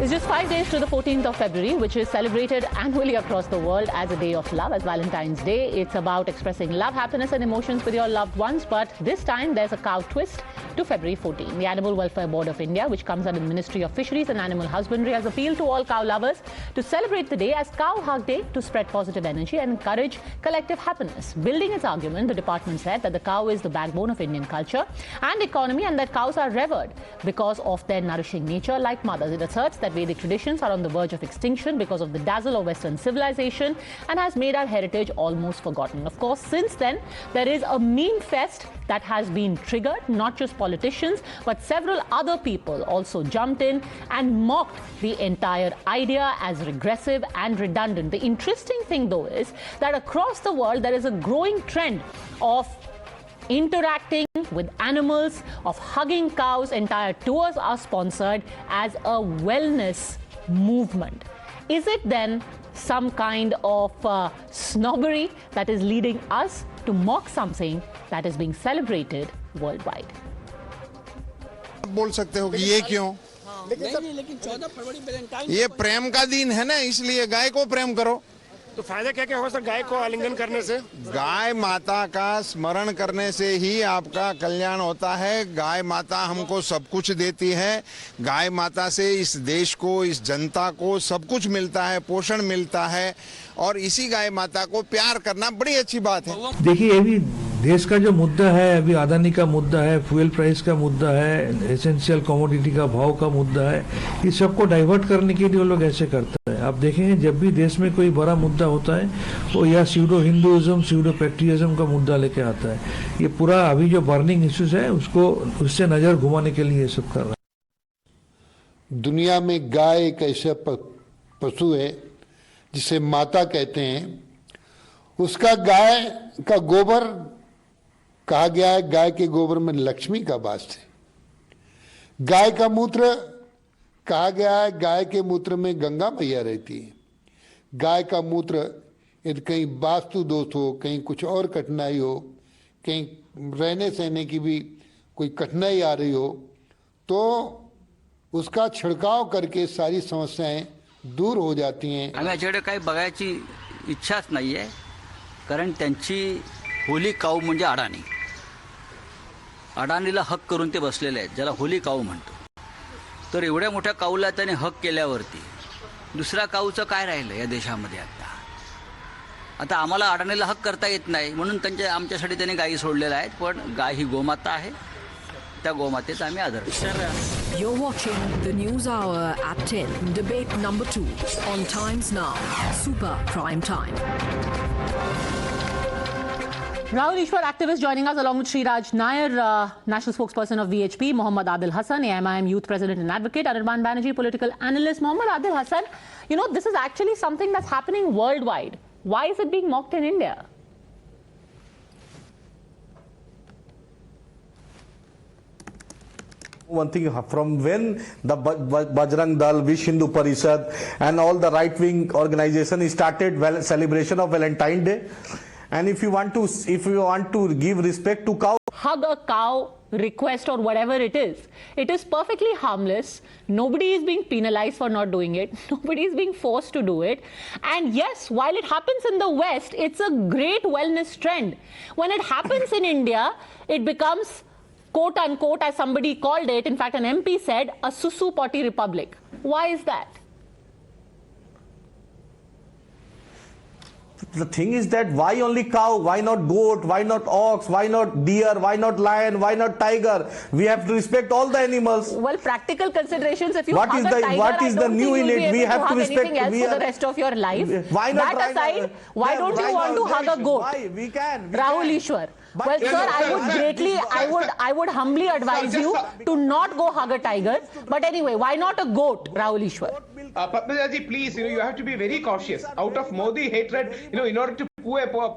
It's just 5 days to the 14th of February, which is celebrated annually across the world as a day of love, as Valentine's Day. It's about expressing love, happiness and emotions with your loved ones, but this time there's a cow twist to February 14. The Animal Welfare Board of India, which comes under the Ministry of Fisheries and Animal Husbandry, has appealed to all cow lovers to celebrate the day as Cow Hug Day to spread positive energy and encourage collective happiness. Building its argument, the department said that the cow is the backbone of Indian culture and economy and that cows are revered because of their nourishing nature like mothers. It asserts that Vedic traditions are on the verge of extinction because of the dazzle of Western civilization and has made our heritage almost forgotten. Of course, since then, there is a meme fest that has been triggered. Not just politicians, but several other people also jumped in and mocked the entire idea as regressive and redundant. The interesting thing, though, is that across the world, there is a growing trend of interacting with animals, of hugging cows. Entire tours are sponsored as a wellness movement. Is it then some kind of snobbery that is leading us to mock something that is being celebrated worldwide? बोल सकते हो कि ये क्यों? लेकिन 14 फरवरी Valentine ये प्रेम का दिन है ना, इसलिए गाय को प्रेम करो। तो फायदा क्या क्या हो सर गाय को आलिंगन करने से? गाय माता का स्मरण करने से ही आपका कल्याण होता है। गाय माता हमको सब कुछ देती है। गाय माता से इस देश को, इस जनता को सब कुछ मिलता है, पोषण मिलता है और इसी गाय माता को प्यार करना बड़ी अच्छी बात है। देखिए, अभी देश का जो मुद्दा है, अभी अदानी का मुद्दा है, फ्यूल प्राइस का मुद्दा है, एसेंशियल कमोडिटी का भाव का मुद्दा है, इस सबको डाइवर्ट करने के लिए वो लोग ऐसे करते हैं। आप देखेंगे जब भी देश में कोई बड़ा मुद्दा होता है वो या स्यूडो हिंदुइज्म, स्यूडो पैट्रियटिज्म का मुद्दा लेके आता है। ये पूरा अभी जो बर्निंग इश्यूज है उसको उससे नजर घुमाने के लिए ये सब कर रहा है। दुनिया में गाय एक ऐसा पशु है जिसे माता कहते हैं। उसका गाय का गोबर कहा गया है, गाय के गोबर में लक्ष्मी का वास है। गाय का मूत्र कहा गया है, गाय के मूत्र में गंगा मैया रहती है। गाय का मूत्र यदि कहीं वास्तु दोष हो, कहीं कुछ और कठिनाई हो, कहीं रहने सहने की भी कोई कठिनाई आ रही हो, तो उसका छिड़काव करके सारी समस्याएं दूर हो जाती हैं। आम्ही याच्याकडे काही बघायची इच्छाच नाहीये, कारण त्यांची होली काऊ म्हणजे अडाणी. अडाणीला हक करून ते बसलेले आहेत, ज्याला होली काऊ म्हणतो. तर एवढ्या मोठ्या काऊला त्याने हक केल्यावरती दुसऱ्या काऊचं काय राहिलं या देशामध्ये आता? आता आम्हाला अडाणीला हक करता येत नाही म्हणून आमच्यासाठी त्यांनी गायी सोडलेल्या आहेत, पण गाय ही गोमाता आहे, त्या गोमातेचा आम्ही आदर करतो. You're watching the News Hour at 10, debate number 2 on Times Now, Super Prime Time. Rahul Ishwar, activist, joining us along with Sriraj Nair, national spokesperson of VHP, Mohammad Adil Hassan, AMIM youth president and advocate, Anirban Banerjee, political analyst. Mohammad Adil Hassan, you know, this is actually something that's happening worldwide. Why is it being mocked in India? One thing, from when the Bajrang Dal, Vish Hindu Parishad and all the right-wing organizations started celebration of Valentine's Day, and if you want to give respect to cow, Hug a cow request or whatever it is perfectly harmless. Nobody is being penalized for not doing it. Nobody is being forced to do it. And yes, while it happens in the West, it's a great wellness trend. When it happens in India, it becomes, quote unquote, as somebody called it, in fact an MP said, a susu potty republic. Why is that? the thing is that why only cow, why not goat, why not ox, why not deer, why not lion, why not tiger? We have to respect all the animals. Well, practical considerations, if you What hug is a the- tiger, what is I the don't new think you'll in be it? able We to have to hug respect- anything else we for the are- rest of your life. Why not That aside, rhino? why Yeah, don't you want to rhino, hug a goat? Why? We can. Rahul Ishwar. But- Well, Yes, sir, sir, I would sir, greatly, I would humbly advise you to not go hug a tiger. But anyway, why not a goat, Rahul Ishwar? Padmajaji, please, you have to be very cautious. Out of Modi hatred, in order to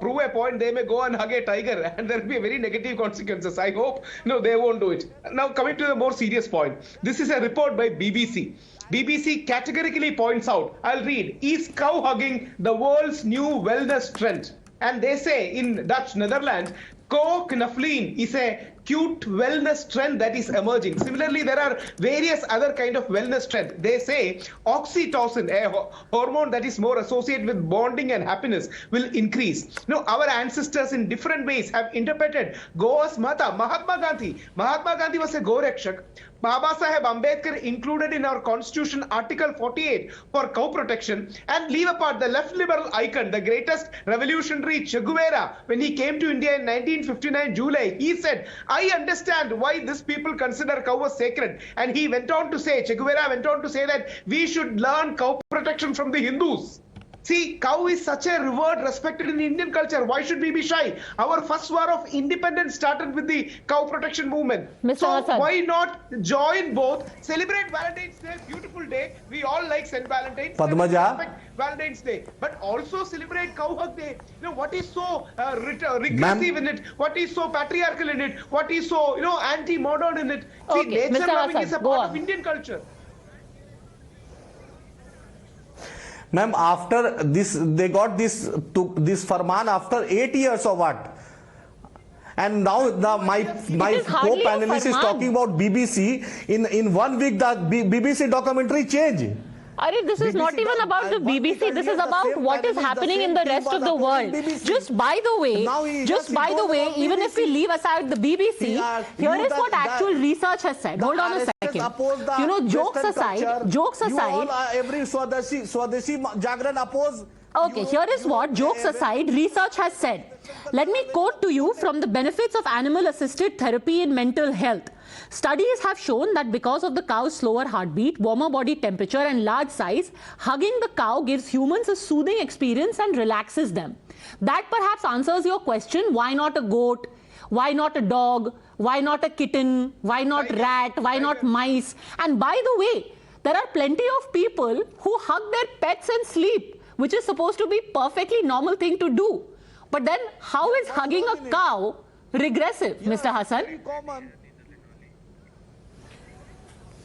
prove a point, they may go and hug a tiger, and there will be very negative consequences. I hope, they won't do it. Now, coming to the more serious point, this is a report by BBC. BBC categorically points out, I'll read, is cow hugging the world's new wellness trend? And they say in Dutch Netherlands, kooknuffelen is a cute wellness trend that is emerging. Similarly, there are various other kind of wellness trends. They say oxytocin, a hormone that is more associated with bonding and happiness, will increase. Our ancestors in different ways have interpreted Goa's mata. Mahatma Gandhi was a Gorakshak. Baba Saheb Ambedkar included in our constitution Article 48 for cow protection, and leave apart the left liberal icon, the greatest revolutionary Che Guevara. When he came to India in 1959 July, he said, I understand why this people consider cow as sacred. And he went on to say, Che Guevara went on to say that we should learn cow protection from the Hindus. See, cow is such a revered, respected in Indian culture. Why should we be shy? Our first war of independence started with the cow protection movement. So why not join both? Celebrate Valentine's Day, beautiful day. We all like St. Valentine's. Padmaja. Valentine's Day, but also celebrate Cow Hug Day. What is so regressive in it? What is so patriarchal in it? What is so anti-modern in it? See, nature loving is a part of Indian culture. Ma'am, after this, they got this Farman after 8 years or what? And now my co-panelist is talking about BBC. In 1 week, the BBC documentary changed. This is not even about the BBC. This is about what is happening in the rest of the world. Just by the way, even if we leave aside the BBC, here is what actual research has said. Hold on a second. Jokes aside. Every Swadeshi Jagran oppose. Okay, here is what, jokes aside, research has said. Let me quote to you from the benefits of animal-assisted therapy in mental health. Studies have shown that because of the cow's slower heartbeat, warmer body temperature and large size, hugging the cow gives humans a soothing experience and relaxes them. That perhaps answers your question, why not a goat? Why not a dog? Why not a kitten? Why not rat? Why not mice? And by the way, there are plenty of people who hug their pets and sleep, which is supposed to be perfectly normal thing to do. But then how is hugging a cow regressive, Mr. Hassan?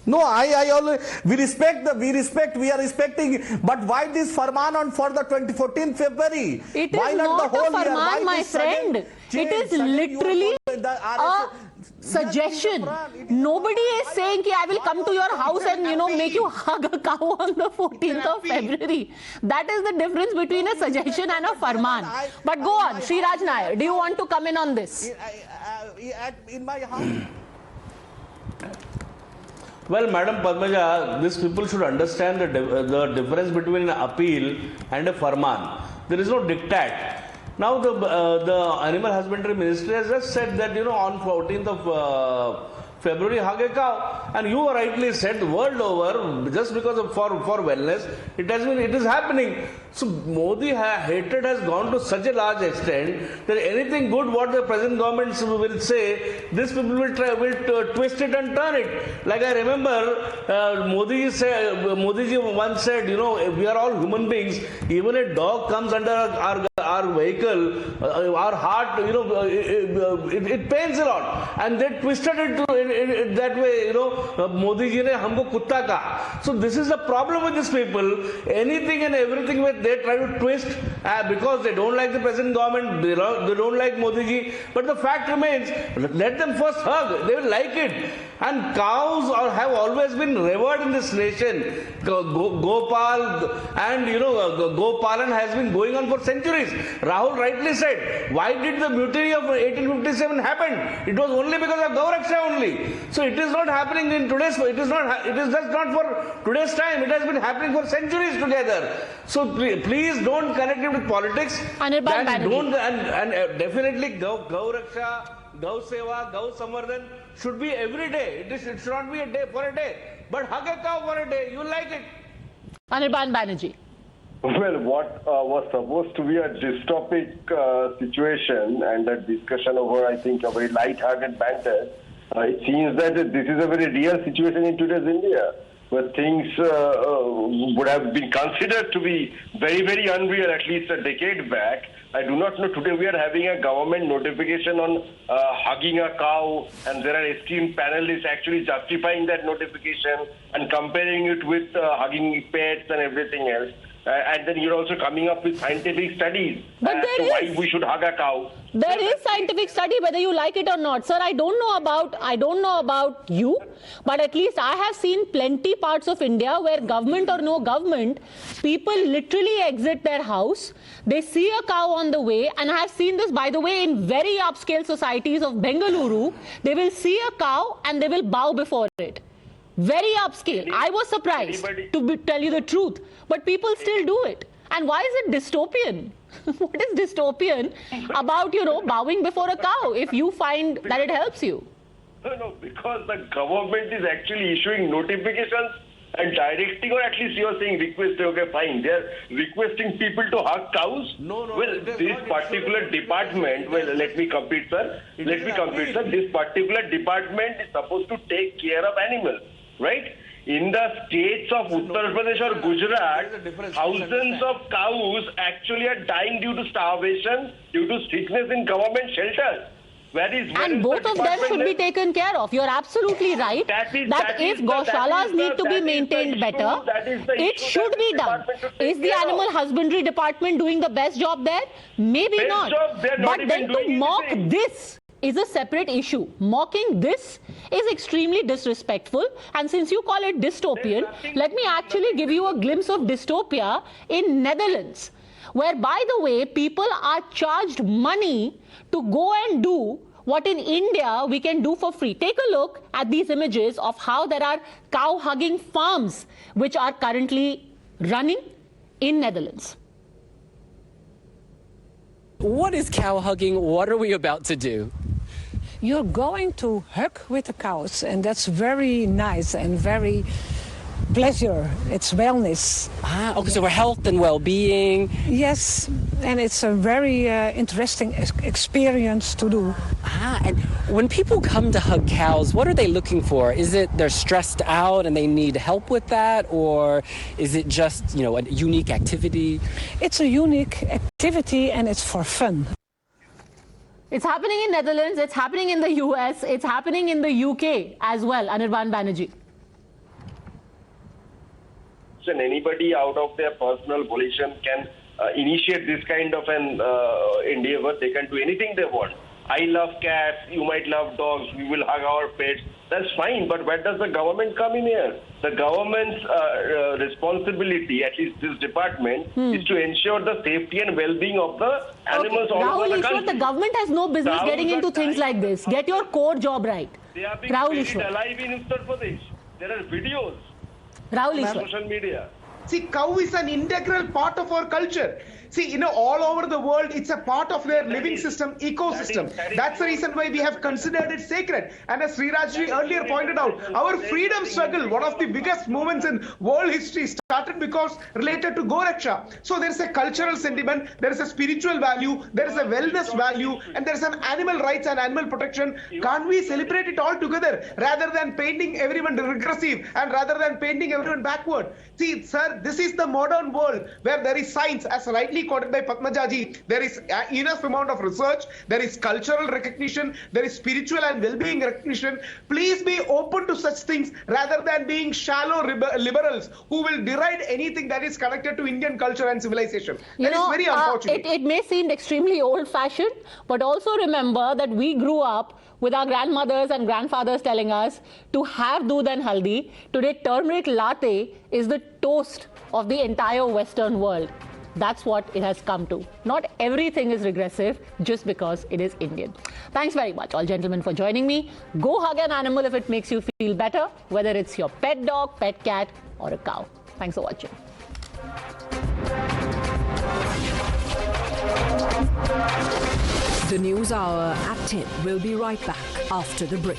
No, I always, we are respecting, but why this Farman for the 2014 February? It is not a Farman, my friend. It is literally a suggestion. Nobody is saying I will come to your house and make you hug a cow on the 14th of February. That is the difference between a suggestion and a Farman. But go on, Sri Raj Nair, do you want to come in on this? In my house. Well, Madam Padmaja, these people should understand the difference between an appeal and a farman. There is no diktat. Now the Animal Husbandry Ministry has just said that on 14th of February hug a cow, and you rightly said world over, just because of for wellness, it is happening. So Modi hatred has gone to such a large extent that anything good what the present government will say, these people will twist it and turn it. Like I remember, Modiji once said, we are all human beings. Even a dog comes under our vehicle, our heart, it pains a lot, and they twisted it that way. Modi ji ne humko kutta kaha. So this is the problem with these people. Anything and everything they try to twist because they don't like the present government, they don't like Modi ji. But the fact remains, let them first hug. They will like it. And cows have always been revered in this nation. Gopal and Gopalan has been going on for centuries. Rahul rightly said, why did the mutiny of 1857 happen? It was only because of Gauraksha only. So it is not happening in today's. It is just not for today's time. It has been happening for centuries together. So please don't connect it with politics. And definitely Gauraksha, Gau Seva, Gau Samvardhan should be every day. It should not be a day for a day. But hug a cow for a day. You like it. Anirban Banerjee. Well, what was supposed to be a dystopic situation and a discussion over, I think, a very light-hearted banter, it seems that this is a very real situation in today's India, where things would have been considered to be very, very unreal at least a decade back. I do not know. Today we are having a government notification on hugging a cow, and there are esteemed panelists actually justifying that notification and comparing it with hugging pets and everything else. And then you're also coming up with scientific studies as to why we should hug a cow. There is scientific study, whether you like it or not. Sir, I don't know about you, but at least I have seen plenty parts of India where government or no government, people literally exit their house, they see a cow on the way, and I have seen this, by the way, in very upscale societies of Bengaluru, they will see a cow and they will bow before it. Very upscale. I was surprised, tell you the truth, but people still do it. And why is it dystopian? What is dystopian about, bowing before a cow if you find that it helps you? No, because the government is actually issuing notifications and directing, or at least you are saying requesting, okay, fine. They are requesting people to hug cows. No. Well, this particular department, let me complete, sir. This particular department is supposed to take care of animals, right? In the states of Uttar Pradesh or Gujarat, thousands of cows actually are dying due to starvation, due to sickness in government shelters. And both of them should be taken care of. You're absolutely right that if Gaushalas need to be maintained better, it should be done. Is the animal husbandry department doing the best job there? Maybe not. But then to mock this is a separate issue. Mocking this is extremely disrespectful, and since you call it dystopian, let me actually give you a glimpse of dystopia in Netherlands, where, by the way, people are charged money to go and do what in India we can do for free. Take a look at these images of how there are cow hugging farms which are currently running in Netherlands. What is cow hugging? What are we about to do? You're going to hug with the cows, and that's very nice and very pleasure. It's wellness. Okay, so for health and well-being. Yes, and it's a very interesting experience to do. And when people come to hug cows, what are they looking for? Is it they're stressed out and they need help with that, or is it just, a unique activity? It's a unique activity and it's for fun. It's happening in Netherlands, it's happening in the US, it's happening in the UK as well, Anirban Banerjee. And anybody out of their personal volition can initiate this kind of an endeavor. They can do anything they want. I love cats, you might love dogs, we will hug our pets. That's fine, but where does the government come in here? The government's responsibility, at least this department, is to ensure the safety and well-being of the animals all over the country. The government has no business getting into things like this. Get your core job right. They are being buried alive in Uttar Pradesh. There are videos on social media. See, cow is an integral part of our culture. See, all over the world, it's a part of their living system, ecosystem. That's the reason why we have considered it sacred. And as Srirajji earlier pointed out, our freedom struggle, one of the biggest movements in world history, started because related to Goraksha. So there's a cultural sentiment, there is a spiritual value, there is a wellness value, and there's an animal rights and animal protection. Can't we celebrate it all together rather than painting everyone regressive and rather than painting everyone backward? See, sir, this is the modern world where there is science, as rightly quoted by Padmajaji. There is enough amount of research, there is cultural recognition, there is spiritual and well-being recognition. Please be open to such things rather than being shallow liberals who will deride anything that is connected to Indian culture and civilization. That is very unfortunate. It may seem extremely old-fashioned, but also remember that we grew up with our grandmothers and grandfathers telling us to have doodh and haldi. Today, turmeric latte is the toast of the entire Western world. That's what it has come to. Not everything is regressive just because it is Indian. Thanks very much, all gentlemen, for joining me. Go hug an animal if it makes you feel better, whether it's your pet dog, pet cat, or a cow. Thanks for watching. The News Hour at 10 will be right back after the break.